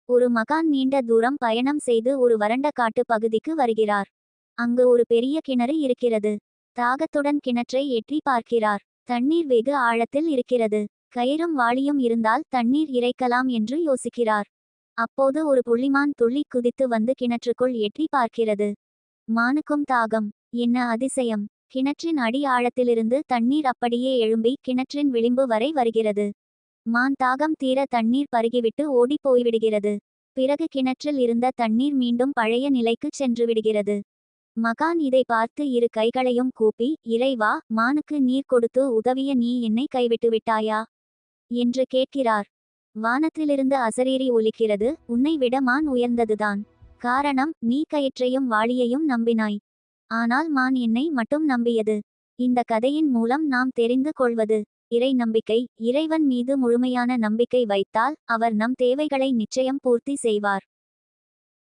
ஒரு மகான் நீண்ட தூரம் பயணம் செய்து ஒரு வறண்ட காட்டு பகுதிக்கு வருகிறார். அங்கு ஒரு பெரிய கிணறு இருக்கிறது. தாகத்துடன் கிணற்றை ஏற்றி பார்க்கிறார். தண்ணீர் வெகு ஆழத்தில் இருக்கிறது. கயிறும் வாளியும் இருந்தால் தண்ணீர் இறைக்கலாம் என்று யோசிக்கிறார். அப்போது ஒரு புள்ளிமான் துள்ளி குதித்து வந்து கிணற்றுக்குள் ஏற்றி பார்க்கிறது. மானுக்கும் தாகம். என்ன அதிசயம்! கிணற்றின் அடி ஆழத்திலிருந்து தண்ணீர் அப்படியே எழும்பி கிணற்றின் விளிம்பு வரை வருகிறது. மான் தாகம் தீர தண்ணீர் பருகிவிட்டு ஓடி போய்விடுகிறது. பிறகு கிணற்றில் இருந்த தண்ணீர் மீண்டும் பழைய நிலைக்குச் சென்றுவிடுகிறது. மகான் இதை பார்த்து இரு கைகளையும் கூப்பி, இறைவா, மானுக்கு நீர் கொடுத்து உதவிய நீ என்னை கைவிட்டு விட்டாயா என்று கேட்கிறார். வானத்திலிருந்து அசரீரி ஒலிக்கிறது, உன்னை விட மான் உயர்ந்ததுதான். காரணம், நீ கயிற்றையும் வாளியையும் நம்பினாய். ஆனால் மான் என்னை மட்டும் நம்பியது. இந்த கதையின் மூலம் நாம் தெரிந்து கொள்வது இறை நம்பிக்கை. இறைவன் மீது முழுமையான நம்பிக்கை வைத்தால் அவர் நம் தேவைகளை நிச்சயம் பூர்த்தி செய்வார்.